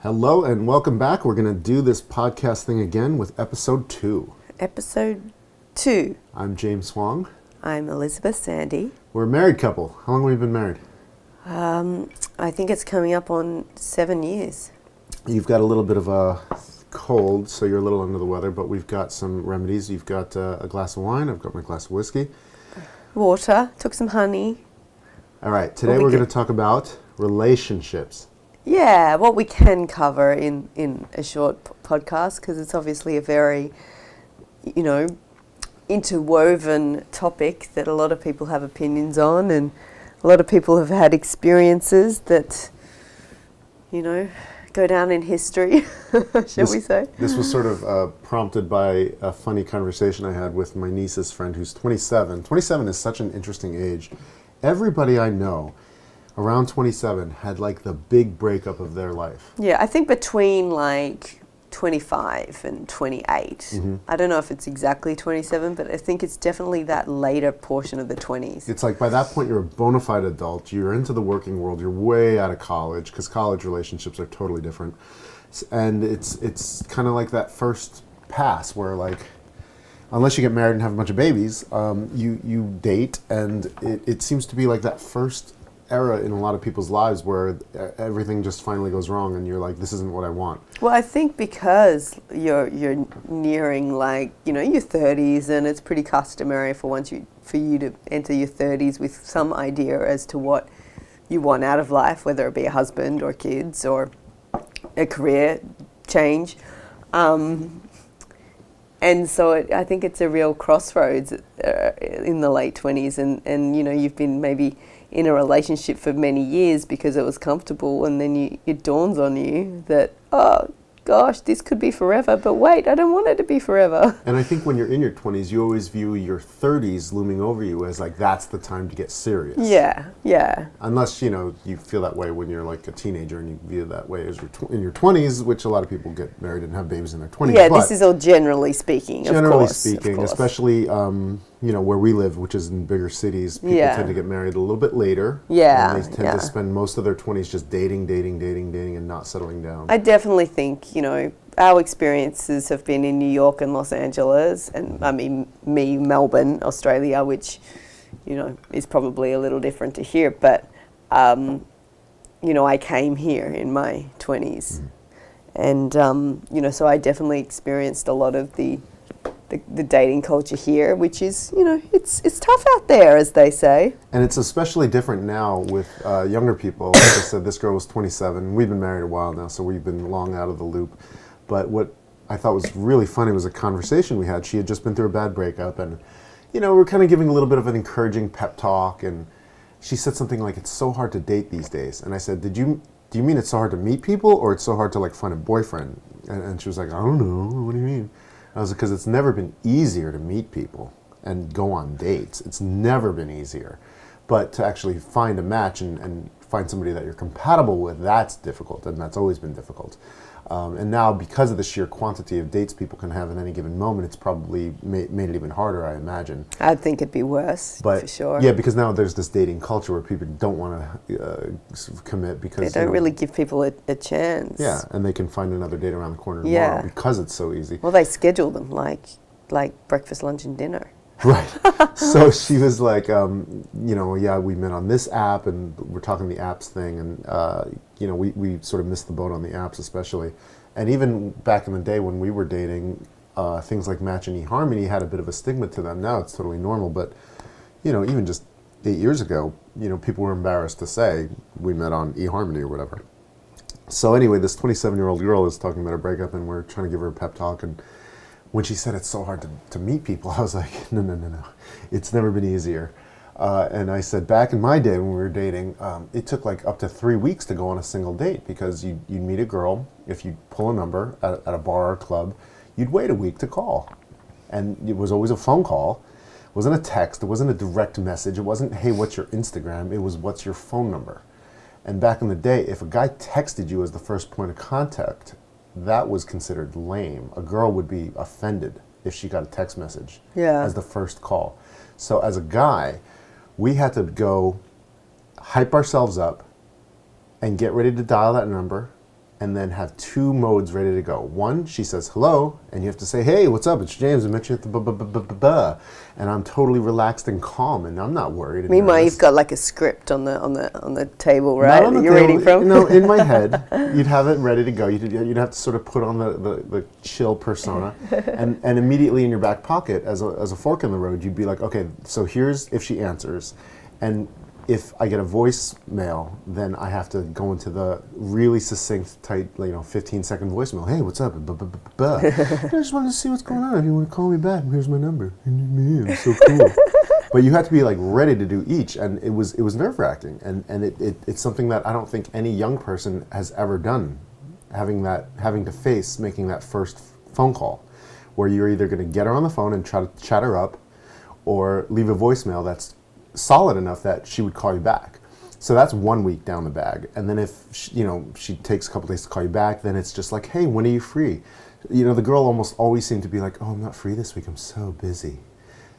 Hello and welcome back. We're going to do this podcast thing again with episode 2. Episode 2. I'm James Wong. I'm Elizabeth Sandy. We're a married couple. How long have we been married? I think it's coming up on 7 years. You've got a little bit of a cold, so you're a little under the weather, but we've got some remedies. You've got a glass of wine. I've got my glass of whiskey. Water. Took some honey. All right. Today we're going to talk about relationships. Yeah, what we can cover in a short podcast, because it's obviously a very, interwoven topic that a lot of people have opinions on, and a lot of people have had experiences that, go down in history, shall we say. This was sort of prompted by a funny conversation I had with my niece's friend who's 27. 27 is such an interesting age. Everybody I know around 27 had like the big breakup of their life. Yeah, I think between like 25 and 28. Mm-hmm. I don't know if it's exactly 27, but I think it's definitely that later portion of the 20s. It's like by that point you're a bona fide adult, you're into the working world, you're way out of college, because college relationships are totally different. And it's kind of like that first pass where, like, unless you get married and have a bunch of babies, you date, and it seems to be like that first era in a lot of people's lives where everything just finally goes wrong and you're like, this isn't what I want. Well, I think because you're nearing like, your 30s, and it's pretty customary for you to enter your 30s with some idea as to what you want out of life, whether it be a husband or kids or a career change. And so I think it's a real crossroads in the late 20s, and you've been maybe in a relationship for many years because it was comfortable, and then it dawns on you that, oh gosh, this could be forever, but wait, I don't want it to be forever. And I think when you're in your 20s, you always view your 30s looming over you as like, that's the time to get serious. Yeah. Unless, you feel that way when you're like a teenager and you view it that way as in your 20s, which a lot of people get married and have babies in their 20s. Yeah, this is all generally speaking, Generally speaking, especially, where we live, which is in bigger cities, people tend to get married a little bit later. Yeah. And they tend to spend most of their 20s just dating, and not settling down. I definitely think, our experiences have been in New York and Los Angeles, and Melbourne, Australia, which, is probably a little different to here, but, I came here in my 20s. And, so I definitely experienced a lot of the dating culture here, which is, it's tough out there, as they say. And it's especially different now with younger people. Like I said, this girl was 27. We've been married a while now, so we've been long out of the loop. But what I thought was really funny was a conversation we had. She had just been through a bad breakup, and, we're kind of giving a little bit of an encouraging pep talk, and she said something like, it's so hard to date these days. And I said, do you mean it's so hard to meet people, or it's so hard to, like, find a boyfriend? And she was like, I don't know, what do you mean? I was like, because it's never been easier to meet people and go on dates. It's never been easier. But to actually find a match and find somebody that you're compatible with, that's difficult, and that's always been difficult. And now, because of the sheer quantity of dates people can have at any given moment, it's probably made it even harder, I imagine. I think it'd be worse, for sure. Yeah, because now there's this dating culture where people don't want to commit because they don't really give people a chance. Yeah, and they can find another date around the corner tomorrow because it's so easy. Well, they schedule them like breakfast, lunch, and dinner. Right. So she was like, we met on this app, and we're talking the apps thing, and, we sort of missed the boat on the apps especially. And even back in the day when we were dating, things like Match and eHarmony had a bit of a stigma to them. Now it's totally normal, but, even just 8 years ago, people were embarrassed to say we met on eHarmony or whatever. So anyway, this 27-year-old girl is talking about her breakup, and we're trying to give her a pep talk, and when she said it's so hard to meet people, I was like, no. It's never been easier. And I said, back in my day when we were dating, it took like up to 3 weeks to go on a single date, because you'd meet a girl, if you pull a number at a bar or club, you'd wait a week to call. And it was always a phone call. It wasn't a text. It wasn't a direct message. It wasn't, hey, what's your Instagram? It was, what's your phone number? And back in the day, if a guy texted you as the first point of contact, that was considered lame. A girl would be offended if she got a text message as the first call. So as a guy, we had to go hype ourselves up and get ready to dial that number and then have 2 modes ready to go. One, she says hello, and you have to say, hey, what's up? It's James. I met you at the ba. And I'm totally relaxed and calm, and I'm not worried. And Meanwhile, nervous. you've got like a script on the table, right? Not on That the you're table. reading from. No, in my head, you'd have it ready to go. You'd have to sort of put on the chill persona, and immediately in your back pocket, as a fork in the road, you'd be like, okay, so here's if she answers, and if I get a voicemail, then I have to go into the really succinct, tight, 15-second voicemail. Hey, what's up? I just wanted to see what's going on. If you want to call me back, here's my number. It's so cool. But you had to be like ready to do each, and it was nerve-wracking, and it's something that I don't think any young person has ever done, having to face making that first phone call, where you're either going to get her on the phone and try to chat her up, or leave a voicemail that's solid enough that she would call you back. So that's 1 week down the bag, and then if she takes a couple days to call you back, then it's just like, hey, when are you free? The girl almost always seemed to be like, oh, I'm not free this week, I'm so busy.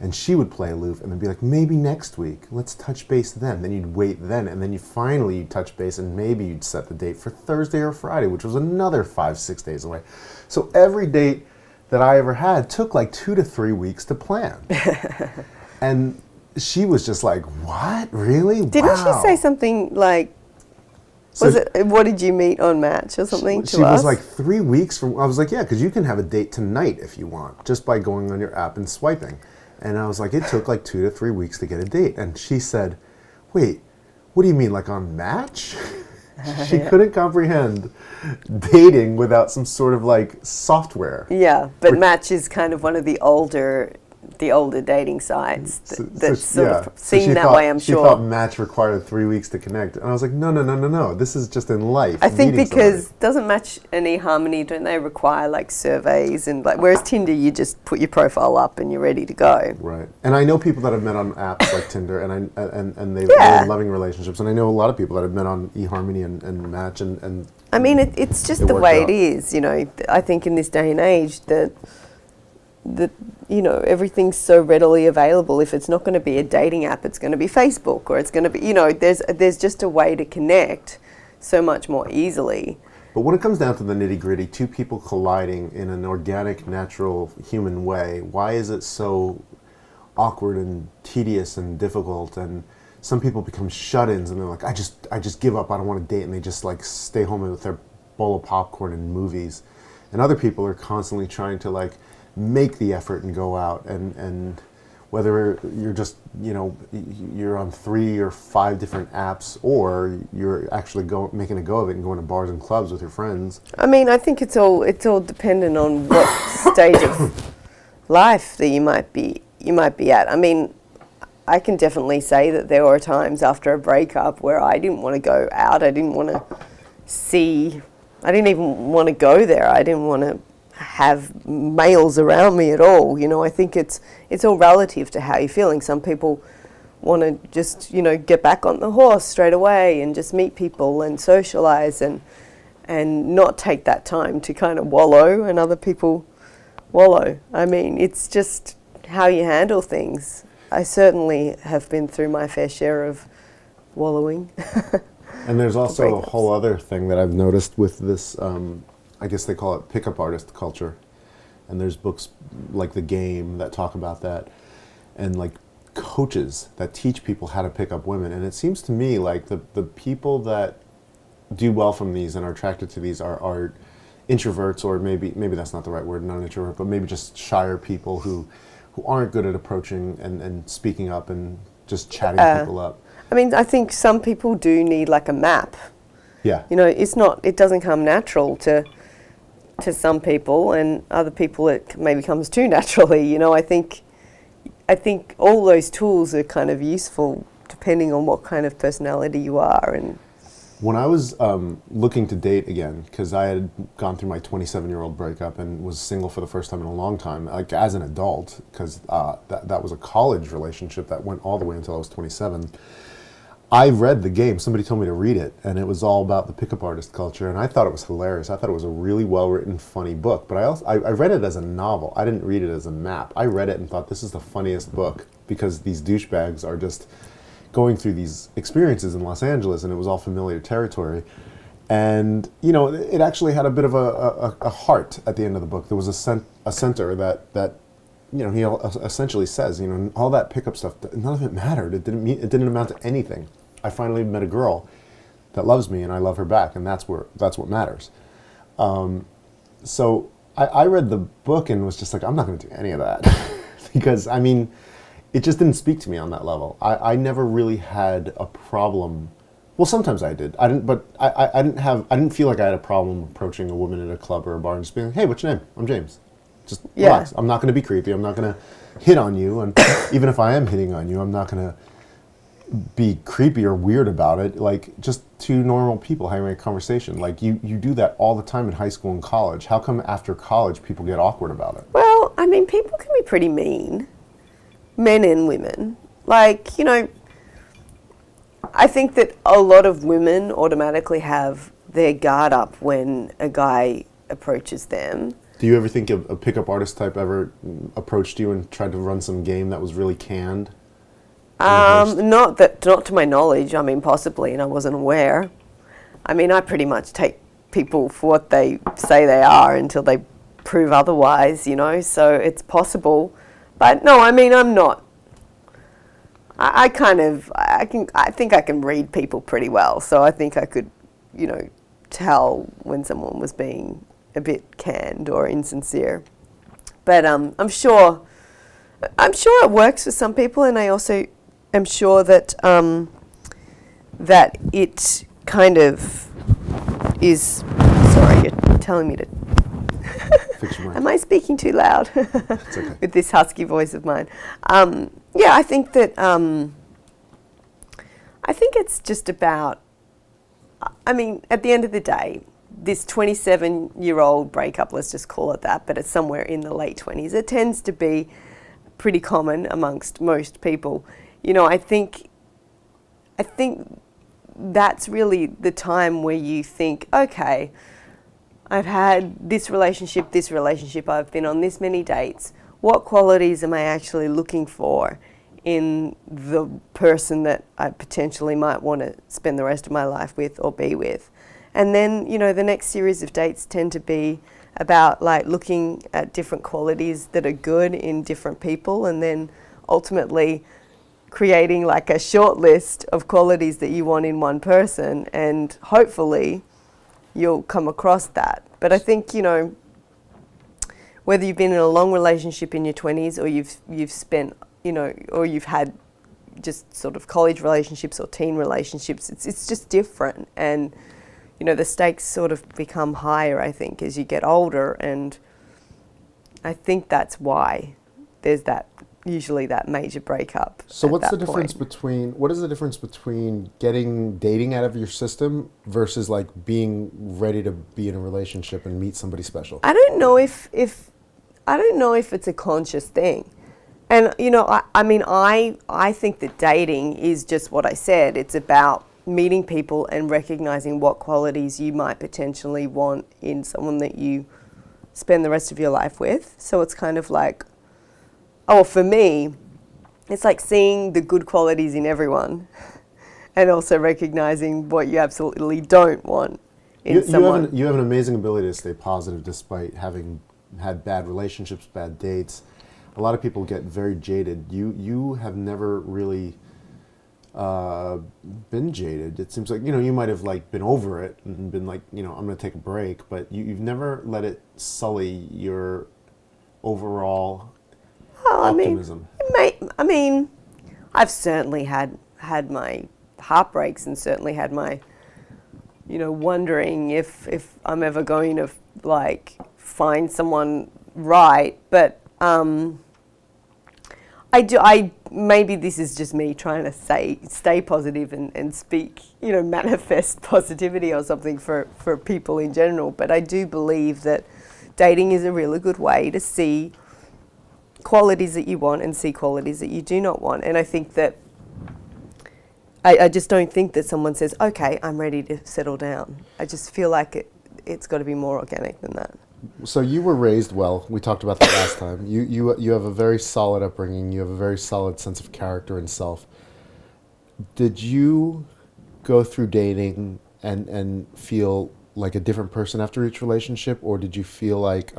And she would play aloof and then be like, maybe next week, let's touch base then. Then you'd wait then, and then you'd touch base, and maybe you'd set the date for Thursday or Friday, which was another 5-6 days away. So every date that I ever had took like 2 to 3 weeks to plan. And she was just like, what? Really? Didn't Wow. she say something like, what did you meet on Match or something She to us? was like 3 weeks from, I was like, yeah, because you can have a date tonight if you want, just by going on your app and swiping. And I was like, it took like 2 to 3 weeks to get a date. And she said, wait, what do you mean, like on Match? She couldn't comprehend dating without some sort of like software. Yeah, but Match is kind of one of the older dating sites that's sort of seen that way, I'm She sure. thought Match required 3 weeks to connect. And I was like, no. This is just in life. I think meeting because somebody. doesn't Match and eHarmony, don't they require like surveys and like, whereas Tinder, you just put your profile up and you're ready to go. Right. And I know people that have met on apps like Tinder, and they've Yeah. made loving relationships. And I know a lot of people that have met on eHarmony and Match and I mean, it's just It the worked way out. it is, I think in this day and age that everything's so readily available. If it's not going to be a dating app, it's going to be Facebook, or it's going to be, there's just a way to connect so much more easily. But when it comes down to the nitty-gritty, 2 people colliding in an organic, natural, human way, why is it so awkward and tedious and difficult? And some people become shut-ins and they're like, I just give up, I don't want to date, and they just like stay home with their bowl of popcorn and movies. And other people are constantly trying to like make the effort and go out, and whether you're just you're on 3 or 5 different apps, or you're actually making a go of it and going to bars and clubs with your friends. I mean, I think it's all dependent on what stage of life that you might be at. I mean, I can definitely say that there were times after a breakup where I didn't want to go out. I didn't want to see. I didn't even want to go there. I didn't want to have males around me at all. I think it's all relative to how you're feeling. Some people want to just get back on the horse straight away and just meet people and socialize and not take that time to kind of wallow, and other people wallow. I mean, it's just how you handle things. I certainly have been through my fair share of wallowing. And there's also a breakups. whole other thing that I've noticed with this, I guess they call it pickup artist culture. And there's books like The Game that talk about that, and like coaches that teach people how to pick up women. And it seems to me like the people that do well from these and are attracted to these are introverts, or maybe that's not the right word, not an introvert, but maybe just shyer people who aren't good at approaching and speaking up and just chatting people up. I mean, I think some people do need like a map. Yeah. It doesn't come natural to some people, and other people it maybe comes too naturally. I think all those tools are kind of useful depending on what kind of personality you are. And when I was looking to date again, because I had gone through my 27-year-old breakup and was single for the first time in a long time, like as an adult, because that was a college relationship that went all the way until I was 27. I read The Game. Somebody told me to read it, and it was all about the pickup artist culture, and I thought it was hilarious. I thought it was a really well-written, funny book, but I read it as a novel. I didn't read it as a map. I read it and thought, this is the funniest book, because these douchebags are just going through these experiences in Los Angeles, and it was all familiar territory. And it actually had a bit of a heart at the end of the book. There was a center that he essentially says, all that pickup stuff, none of it mattered. It didn't amount to anything. I finally met a girl that loves me, and I love her back, and that's what matters. So I read the book and was just like, I'm not going to do any of that because it just didn't speak to me on that level. I never really had a problem. Well, sometimes I did. I didn't, but I didn't feel like I had a problem approaching a woman at a club or a bar and just being like, hey, what's your name? I'm James. Just relax. I'm not going to be creepy. I'm not going to hit on you. And even if I am hitting on you, I'm not going to be creepy or weird about it. Like, just two normal people having a conversation. Like, you do that all the time in high school and college. How come after college people get awkward about it? Well, people can be pretty mean, men and women. Like, I think that a lot of women automatically have their guard up when a guy approaches them. Do you ever think a pickup artist type ever approached you and tried to run some game that was really canned? Not to my knowledge. Possibly, and I wasn't aware. I pretty much take people for what they say they are until they prove otherwise, so it's possible. But no, I'm not. I think I can read people pretty well, so I think I could, tell when someone was being a bit canned or insincere. But I'm sure it works for some people, and I also am sure that that it kind of is. Sorry, you're telling me to. Am I speaking too loud? It's okay. With this husky voice of mine. Yeah, I think that. I think it's just about. At the end of the day, this 27-year-old breakup, let's just call it that, but it's somewhere in the late 20s. It tends to be pretty common amongst most people. I think that's really the time where you think, okay, I've had this relationship, I've been on this many dates. What qualities am I actually looking for in the person that I potentially might want to spend the rest of my life with or be with? And then, the next series of dates tend to be about like looking at different qualities that are good in different people, and then ultimately creating like a short list of qualities that you want in one person, and hopefully you'll come across that. But I think, whether you've been in a long relationship in your 20s or you've spent, or you've had just sort of college relationships or teen relationships, it's just different. And, the stakes sort of become higher, I think, as you get older. And I think that's why there's usually that major breakup. So what is the difference between getting dating out of your system versus like being ready to be in a relationship and meet somebody special? I don't know if it's a conscious thing. And I think that dating is just what I said. It's about meeting people and recognizing what qualities you might potentially want in someone that you spend the rest of your life with. So it's kind of like, for me, it's like seeing the good qualities in everyone and also recognizing what you absolutely don't want in someone. You have an amazing ability to stay positive despite having had bad relationships, bad dates. A lot of people get very jaded. You have never really been jaded. It seems like, you might have like been over it and been like, I'm going to take a break, but you've never let it sully your overall optimism. I've certainly had my heartbreaks and certainly had my, wondering if I'm ever going to like find someone right. But maybe this is just me trying to stay positive and speak, manifest positivity or something for people in general. But I do believe that dating is a really good way to see qualities that you want and see qualities that you do not want. And I think that I just don't think that someone says, okay, I'm ready to settle down. I just feel like it's got to be more organic than that. So you were raised well. We talked about that last time. You have a very solid upbringing. You have a very solid sense of character and self. Did you go through dating and feel like a different person after each relationship, or did you feel like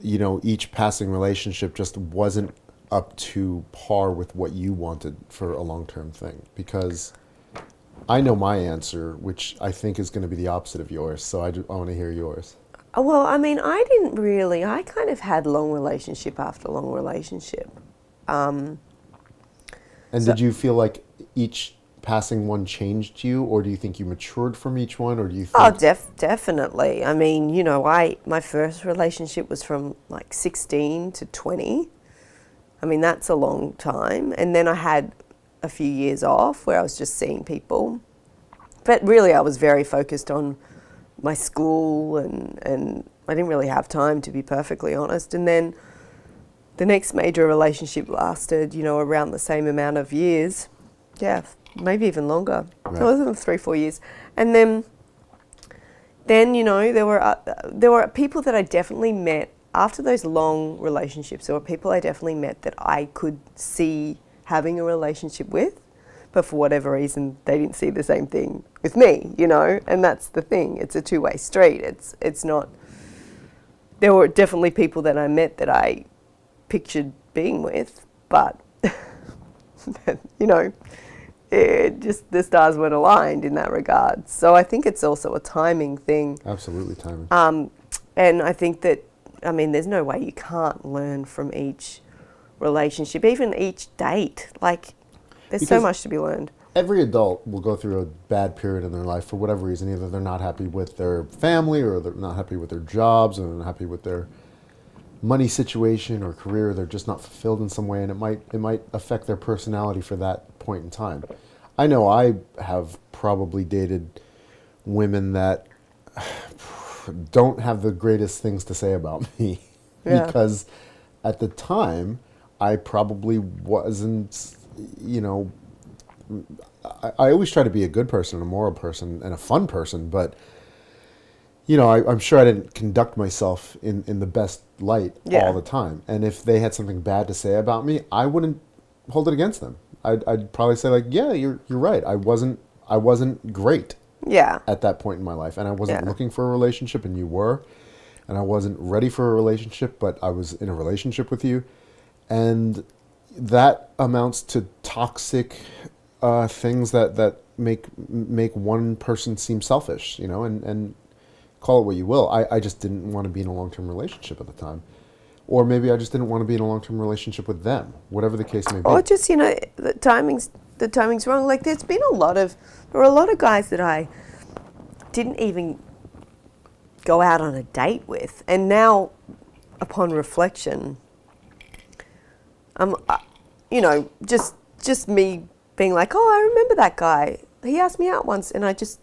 each passing relationship just wasn't up to par with what you wanted for a long-term thing? Because I know my answer, which I think is going to be the opposite of yours, so I want to hear yours. Well, I mean, I didn't really. I kind of had long relationship after long relationship. And did you feel like each passing one changed you, or do you think you matured from each one, or do you think... Oh, definitely. I mean, my first relationship was from like 16 to 20. I mean, that's a long time. And then I had a few years off where I was just seeing people. But really, I was very focused on my school, and I didn't really have time, to be perfectly honest. And then the next major relationship lasted, around the same amount of years. Yeah, maybe even longer. Right. So it was 3-4 years. And then there were people that I definitely met after those long relationships. There were people I definitely met that I could see having a relationship with, but for whatever reason they didn't see the same thing with me, and that's the thing. It's a two-way street. It's not. There were definitely people that I met that I pictured being with, but it just, the stars weren't aligned in that regard. So I think it's also a timing thing. Absolutely timing. And I think that, there's no way you can't learn from each relationship, even each date. Like, there's so much to be learned. Every adult will go through a bad period in their life for whatever reason. Either they're not happy with their family, or they're not happy with their jobs, or they're not happy with their money situation or career. They're just not fulfilled in some way, and it might affect their personality for that point in time. I know I have probably dated women that don't have the greatest things to say about me. Yeah. Because at the time I probably wasn't, I always try to be a good person, a moral person, and a fun person, but I'm sure I didn't conduct myself in the best light all the time. And if they had something bad to say about me, I wouldn't hold it against them. I'd probably say, like, yeah, you're right. I wasn't great at that point in my life, and I wasn't looking for a relationship, and you were, and I wasn't ready for a relationship, but I was in a relationship with you, and that amounts to toxic things that make one person seem selfish, and call it what you will. I just didn't want to be in a long-term relationship at the time. Or maybe I just didn't want to be in a long-term relationship with them, whatever the case may be. Or just, the timing's wrong. Like, there were a lot of guys that I didn't even go out on a date with. And now, upon reflection, just me being like, oh, I remember that guy. He asked me out once, and I just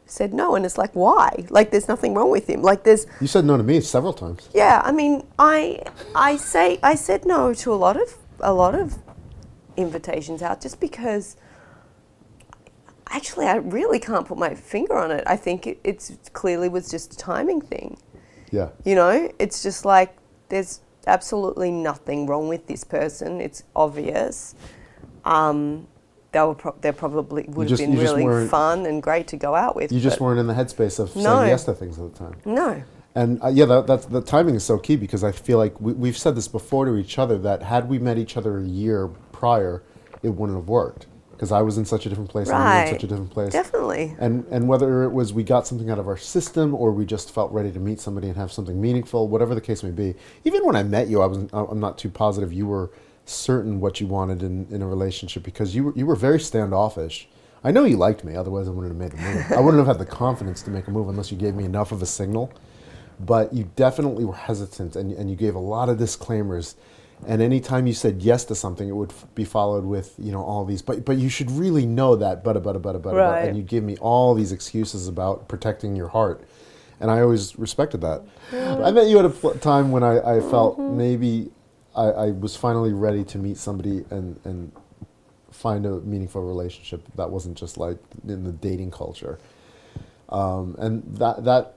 said no, and it's like, why? Like, there's nothing wrong with him. Like, You said no to me several times. Yeah, I said no to a lot of invitations out, just because actually I really can't put my finger on it. I think it's clearly was just a timing thing. Yeah. It's just like, there's absolutely nothing wrong with this person. It's obvious. They probably would have been really fun and great to go out with. You just weren't in the headspace of saying yes to things at the time. No. And that's the timing is so key, because I feel like we've said this before to each other, that had we met each other a year prior, it wouldn't have worked, because I was in such a different place and you were in such a different place. Definitely. And whether it was we got something out of our system, or we just felt ready to meet somebody and have something meaningful, whatever the case may be. Even when I met you, I'm not too positive you were certain what you wanted in a relationship, because you were very standoffish. I know you liked me, otherwise I wouldn't have made the move. I wouldn't have had the confidence to make a move unless you gave me enough of a signal. But you definitely were hesitant, and you gave a lot of disclaimers. And anytime you said yes to something, it would be followed with, all these, but you should really know that, but, Right. and you'd give me all these excuses about protecting your heart. And I always respected that. I met you at a time when I felt maybe I was finally ready to meet somebody and find a meaningful relationship that wasn't just like in the dating culture. And that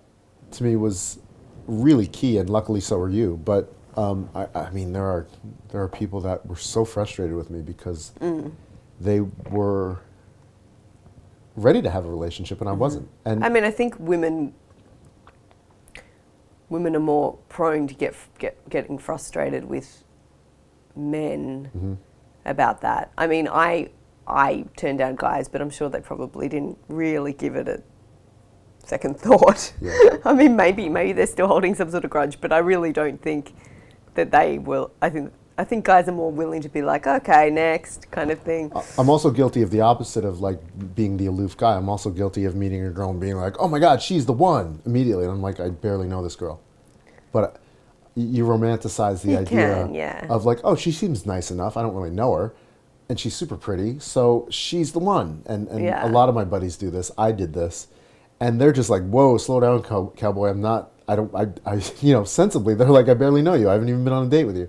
to me was really key, and luckily so are you. But I mean, there are people that were so frustrated with me because they were ready to have a relationship, and I wasn't. And I mean, I think women are more prone to getting frustrated with men about that. I mean, I turned down guys, but I'm sure they probably didn't really give it a second thought. Yeah. I mean, maybe they're still holding some sort of grudge, but I really don't think that they will. I think guys are more willing to be like, okay, next kind of thing. I'm also guilty of the opposite of like being the aloof guy. I'm also guilty of meeting a girl and being like, oh my God, she's the one immediately. And I'm like, I barely know this girl. But you romanticize the idea of like, oh, she seems nice enough. I don't really know her. And she's super pretty. So she's the one. And a lot of my buddies do this. I did this. And they're just like, whoa, slow down, cowboy. Sensibly, they're like, I barely know you. I haven't even been on a date with you.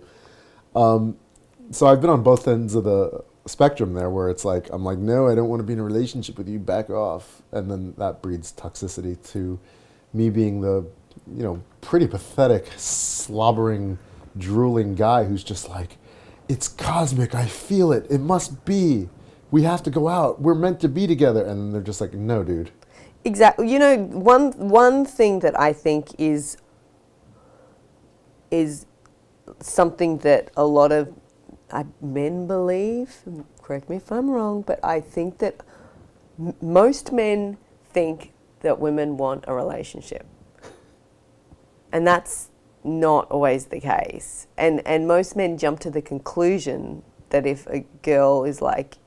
So I've been on both ends of the spectrum there where it's like, I'm like, no, I don't want to be in a relationship with you, back off. And then that breeds toxicity to me being the, pretty pathetic, slobbering, drooling guy who's just like, it's cosmic, I feel it, it must be. We have to go out, we're meant to be together. And they're just like, no, dude. Exactly. One thing that I think is something that a lot of men believe, correct me if I'm wrong, but I think that most men think that women want a relationship. And that's not always the case. And most men jump to the conclusion that if a girl is like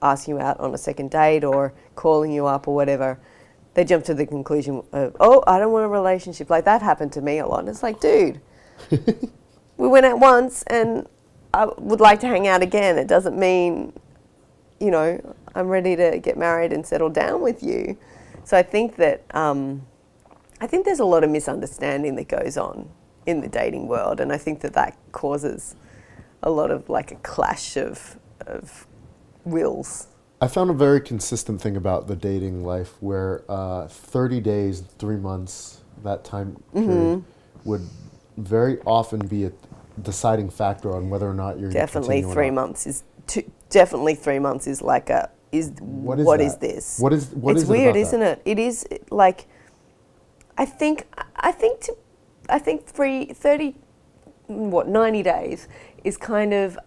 asking you out on a second date or calling you up or whatever, they jump to the conclusion of, oh, I don't want a relationship. Like that happened to me a lot. And it's like, dude, we went out once and I would like to hang out again. It doesn't mean, I'm ready to get married and settle down with you. So I think that, I think there's a lot of misunderstanding that goes on in the dating world. And I think that causes a lot of like a clash of wills. I found a very consistent thing about the dating life where 30 days, 3 months, that time period would very often be a deciding factor on whether or not you're definitely going to 3 months is definitely 3 months is like what is this? What it's is it weird, about isn't that? it? It is like I think 90 days is kind of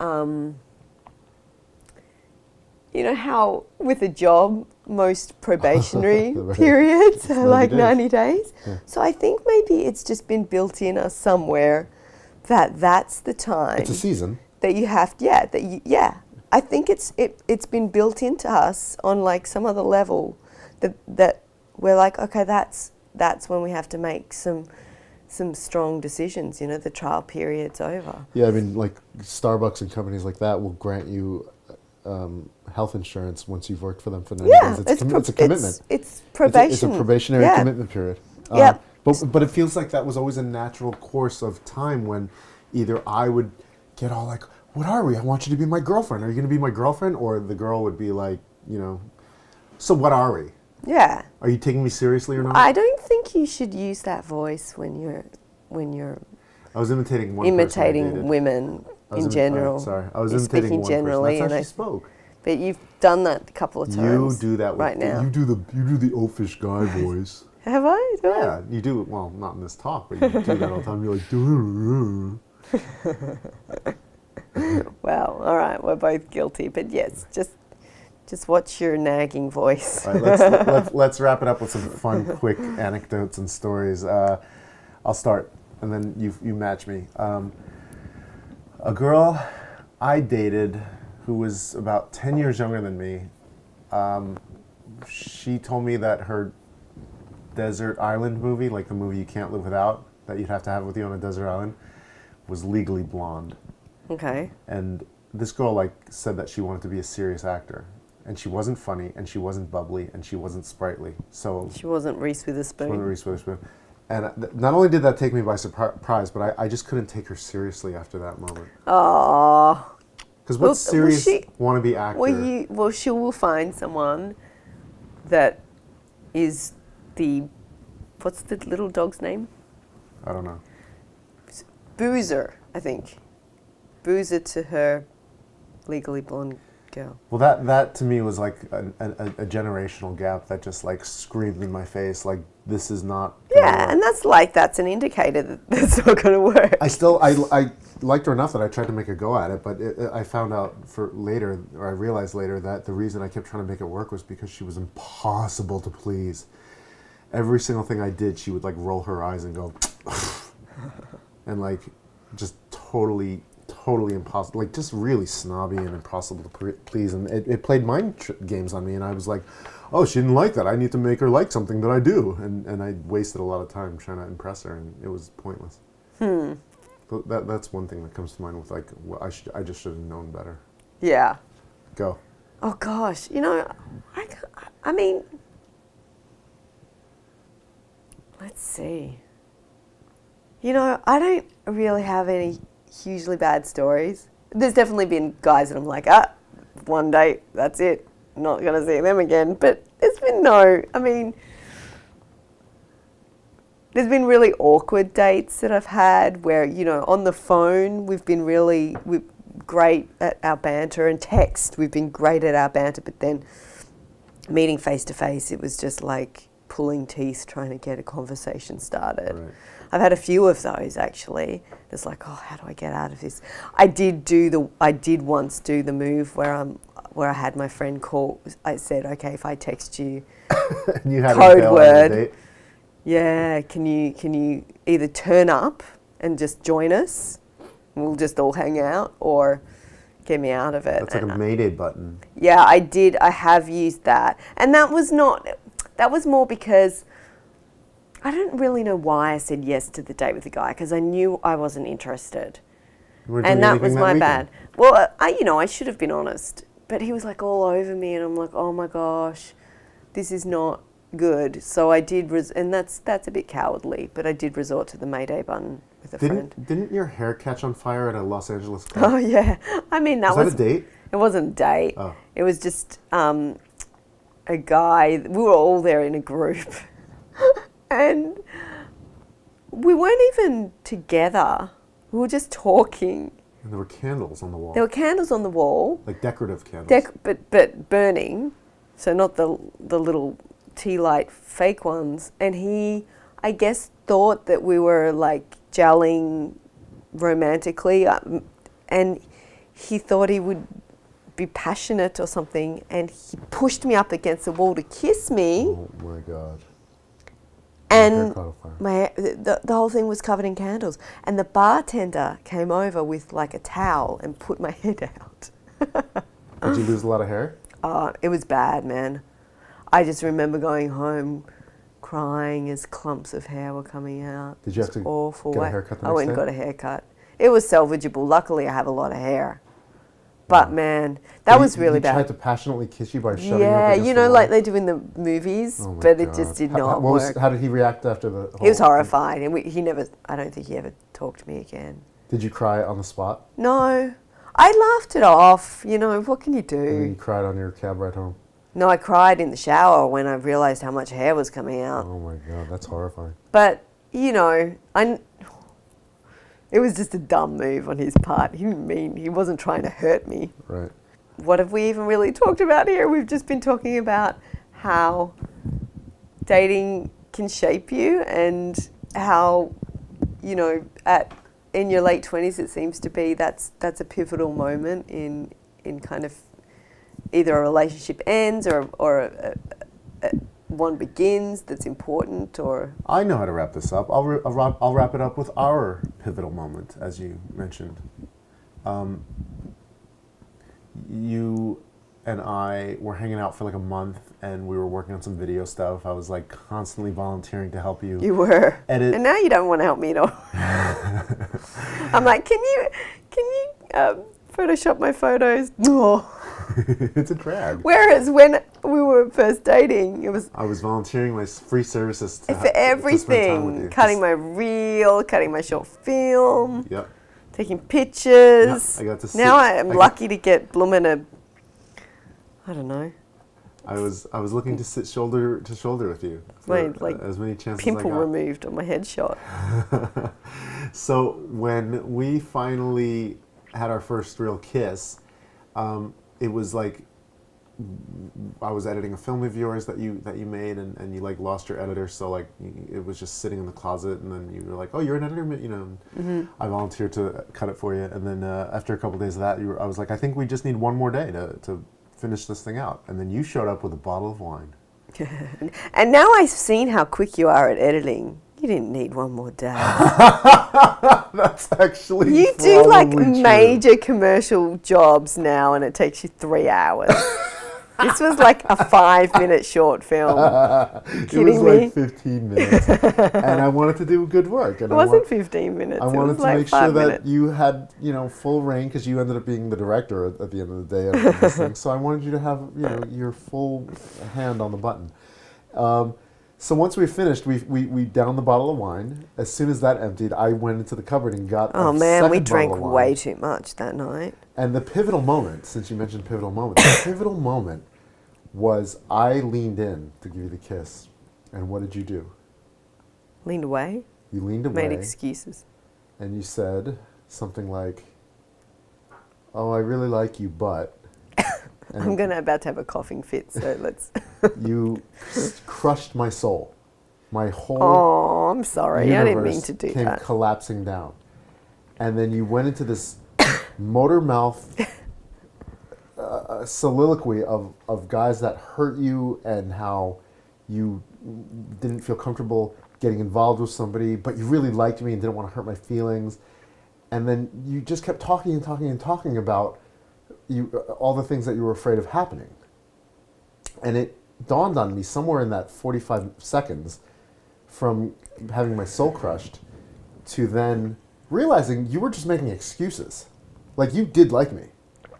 how with a job most probationary Right. periods are 90 like days. 90 days. Yeah. So I think maybe it's just been built in us somewhere that's the time. It's a season. That you have, I think it's been built into us on like some other level that we're like, okay, that's when we have to make some strong decisions. The trial period's over. Yeah, I mean, like Starbucks and companies like that will grant you health insurance once you've worked for them for 90 days. It's a commitment. It's probation. It's a probationary commitment period. Yeah. But it feels like that was always a natural course of time when either I would get all like, what are we? I want you to be my girlfriend. Are you going to be my girlfriend? Or the girl would be like, so what are we? Yeah. Are you taking me seriously or not? I don't think you should use that voice when you're I was imitating one imitating person I dated. women in general. Sorry, I was You're imitating speaking one generally, person. That's how and she spoke. But you've done that a couple of times. You do that right now. You do the oafish guy voice. Have I? Yeah, you do. Well, not in this talk, but you do that all the time. You're like, Well, all right, we're both guilty, but yes, just watch your nagging voice. All right, let's wrap it up with some fun, quick anecdotes and stories. I'll start, and then you match me. A girl I dated who was about 10 years younger than me, she told me that her desert island movie, like the movie You Can't Live Without, that you'd have to have with you on a desert island, was Legally Blonde. Okay. And this girl said that she wanted to be a serious actor. And she wasn't funny, and she wasn't bubbly, and she wasn't sprightly. So she wasn't Reese Witherspoon. She wasn't Reese Witherspoon. And not only did that take me by surprise, but I just couldn't take her seriously after that moment. Aww. Because what serious wannabe actor? Well, she will find someone that is what's the little dog's name? I don't know. Boozer, I think. Boozer to her Legally Blonde girl. Well, that to me was like a generational gap that just like screamed in my face, like this is not gonna Yeah, work. and that's an indicator that that's not going to work. I liked her enough that I tried to make a go at it, but I found out I realized later that the reason I kept trying to make it work was because she was impossible to please. Every single thing I did, she would like roll her eyes and go, and like just totally impossible, like just really snobby and impossible to please. And it played mind games on me, and I was like, oh, she didn't like that. I need to make her like something that I do. And I wasted a lot of time trying to impress her, and it was pointless. That's one thing that comes to mind with like, well, I just should have known better. Yeah. Go. Oh gosh, you know, I mean, let's see. You know, I don't really have any hugely bad stories. There's definitely been guys that I'm like, one date, that's it, not going to see them again. But there's been there's been really awkward dates that I've had where, you know, on the phone we've been we're great at our banter, and text we've been great at our banter, but then meeting face to face, it was just like pulling teeth trying to get a conversation started. Right. I've had a few of those actually. It's like, oh, how do I get out of this? I did once do the move where I had my friend call. I said, okay, if I text you, you had code word, yeah, can you either turn up and just join us, and we'll just all hang out, or get me out of it. That's like a Mayday button. Yeah, I did. I have used that, and that was more because I don't really know why I said yes to the date with the guy, because I knew I wasn't interested. And that was my bad. Well, I should have been honest, but he was like all over me, and I'm like, oh my gosh, this is not good. So I did, and that's a bit cowardly, but I did resort to the Mayday button with a friend. Didn't your hair catch on fire at a Los Angeles club? Oh yeah, I mean that was a date? It wasn't a date. Oh. It was just a guy. We were all there in a group. And we weren't even together. We were just talking. And there were candles on the wall. There were candles on the wall. Like decorative candles. But burning. So not the little tea light fake ones. And he, I guess, thought that we were like gelling romantically. And he thought he would be passionate or something. And he pushed me up against the wall to kiss me. Oh my God. And the whole thing was covered in candles. And the bartender came over with like a towel and put my head out. Did you lose a lot of hair? It was bad, man. I just remember going home crying as clumps of hair were coming out. Did you have to get a haircut the next day? I went and got a haircut. It was salvageable. Luckily, I have a lot of hair. But man, that was really bad. He tried to passionately kiss you by shoving you up Yeah, against the wall? like they do in the movies, but it just did not work. How did he react after the whole... He was horrified, and I don't think he ever talked to me again. Did you cry on the spot? No. I laughed it off, what can you do? And then you cried on your cab ride home? No, I cried in the shower when I realised how much hair was coming out. Oh my God, that's horrifying. But, it was just a dumb move on his part. He wasn't trying to hurt me. Right. What have we even really talked about here? We've just been talking about how dating can shape you, and how, in your late 20s, it seems to be that's a pivotal moment in kind of either a relationship ends or one begins that's important, or... I know how to wrap this up. I'll wrap it up with our pivotal moment, as you mentioned. You and I were hanging out for like a month, and we were working on some video stuff. I was like constantly volunteering to help you. You were. Edit. And now you don't want to help me at all. I'm like, can you Photoshop my photos? No. It's a drag. Whereas when we were first dating, I was volunteering my free services for everything. Cutting my reel, cutting my short film. Yep. Taking pictures. Yeah, I got to see. Now I am lucky to get blooming I don't know. I was looking to sit shoulder to shoulder with you. As many chances pimple as I got. removed on my headshot. So when we finally had our first real kiss, it was like I was editing a film of yours that you made, and you like lost your editor, so like it was just sitting in the closet, and then you were like, oh, you're an editor, you know. And I volunteered to cut it for you, and then after a couple of days of that, I was like, I think we just need one more day to finish this thing out, and then you showed up with a bottle of wine. And now I've seen how quick you are at editing. You didn't need one more day. That's actually You do like true. major commercial jobs now, and it takes you 3 hours. This was like a 5-minute short film. It was like 15 minutes, and I wanted to do good work. And It wasn't 15 minutes. I wanted it was to like make 5 sure that minutes. you had, full reign, because you ended up being the director at the end of the day of this thing. So I wanted you to have, your full hand on the button. So once we finished, we downed the bottle of wine. As soon as that emptied, I went into the cupboard and got Oh a man, we second drank bottle of wine. way too much that night. And the pivotal moment, since you mentioned pivotal moment, the pivotal moment was I leaned in to give you the kiss. And what did you do? Leaned away, You leaned away. made excuses. And you said something like, oh, I really like you, but... And I'm about to have a coughing fit, so let's... You crushed my soul. My whole Oh, I'm sorry. I didn't mean universe to do came that. collapsing down. And then you went into this motor mouth soliloquy of guys that hurt you and how you didn't feel comfortable getting involved with somebody, but you really liked me and didn't want to hurt my feelings. And then you just kept talking and talking and talking about all the things that you were afraid of happening. And it dawned on me somewhere in that 45 seconds from having my soul crushed to then realizing you were just making excuses. Like, you did like me.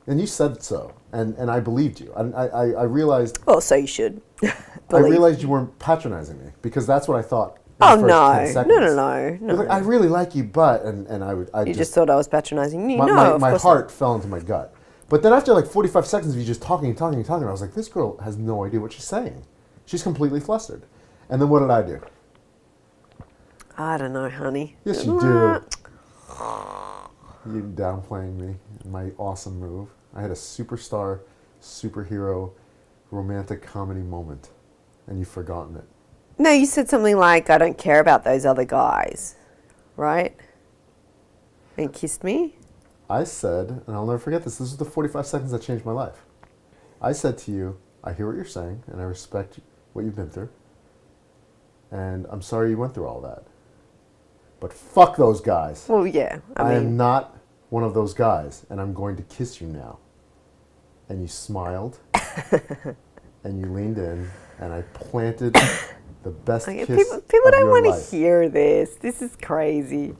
And you said so. And I believed you. And I realized... Well, so you should. I realized you weren't patronizing me, because that's what I thought. Oh, in the first 10 no. seconds. No. You're like, I really like you, but... And I You just thought I was patronizing you. my heart fell into my gut. But then after like 45 seconds of you just talking, I was like, this girl has no idea what she's saying. She's completely flustered. And then what did I do? I don't know, honey. Yes, you do. You downplaying me, my awesome move. I had a superstar, superhero, romantic comedy moment, and you've forgotten it. No, you said something like, I don't care about those other guys, right? And kissed me? I said, and I'll never forget this, is the 45 seconds that changed my life. I said to you, I hear what you're saying, and I respect what you've been through, and I'm sorry you went through all that. But fuck those guys. Well, yeah. I am not one of those guys, and I'm going to kiss you now. And you smiled, and you leaned in, and I planted the best kiss people of don't your want life. to hear this. This is crazy.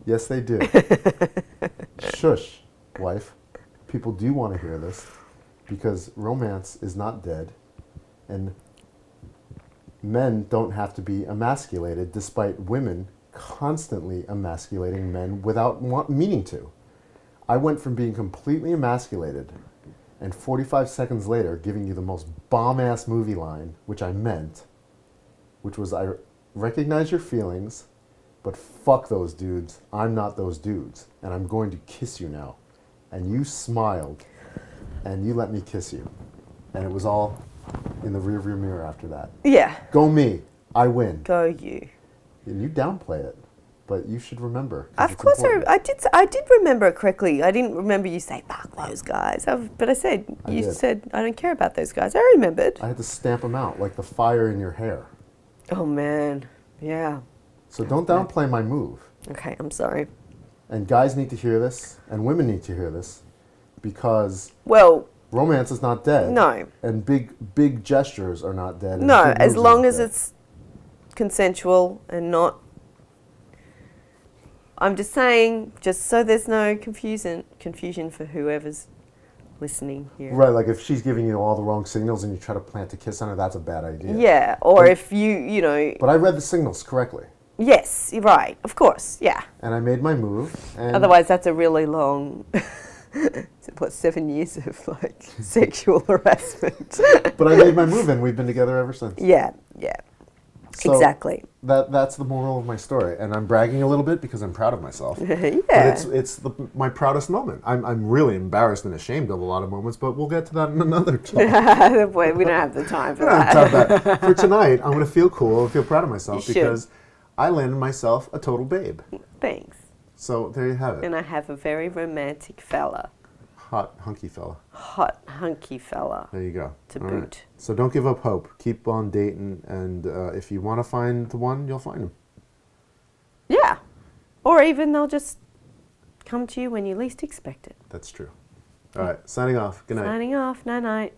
Yes, they do. Shush, wife. People do want to hear this, because romance is not dead, and men don't have to be emasculated, despite women constantly emasculating men without meaning to. I went from being completely emasculated, and 45 seconds later giving you the most bomb-ass movie line, which I meant, which was, I recognize your feelings, but fuck those dudes. I'm not those dudes, and I'm going to kiss you now. And you smiled, and you let me kiss you. And it was all in the rearview mirror after that. Yeah. Go me. I win. Go you. And you downplay it, but you should remember. 'cause Of it's course, important. I did remember it correctly. I didn't remember you say, fuck those guys. But I said, you did. said, I don't care about those guys. I remembered. I had to stamp them out, like the fire in your hair. Oh, man. Yeah. So don't downplay my move. Okay, I'm sorry. And guys need to hear this, and women need to hear this, because Well, romance is not dead. no. And big gestures are not dead. and No, big as moves are long not as dead. it's consensual and not... I'm just saying, just so there's no confusion for whoever's listening here. Right, like if she's giving you all the wrong signals and you try to plant a kiss on her, that's a bad idea. Yeah, or But- if you know... But I read the signals correctly. Yes, you're right, of course, yeah. And I made my move. And Otherwise, that's a really long... 7 years of, like, sexual harassment? But I made my move, and we've been together ever since. Yeah. So Exactly. that's the moral of my story, and I'm bragging a little bit because I'm proud of myself. Yeah. But it's my proudest moment. I'm really embarrassed and ashamed of a lot of moments, but we'll get to that in another talk. Boy, we don't have the time for I don't that. have time for that. For tonight, I'm going to feel cool and feel proud of myself You should. because I landed myself a total babe. Thanks. So there you have it. And I have a very romantic fella. Hot, hunky fella. Hot, hunky fella. There you go. To All boot. right. So don't give up hope. Keep on dating, and if you want to find the one, you'll find him. Yeah. Or even they'll just come to you when you least expect it. That's true. All right. Signing off. Good night. Signing off. Night night.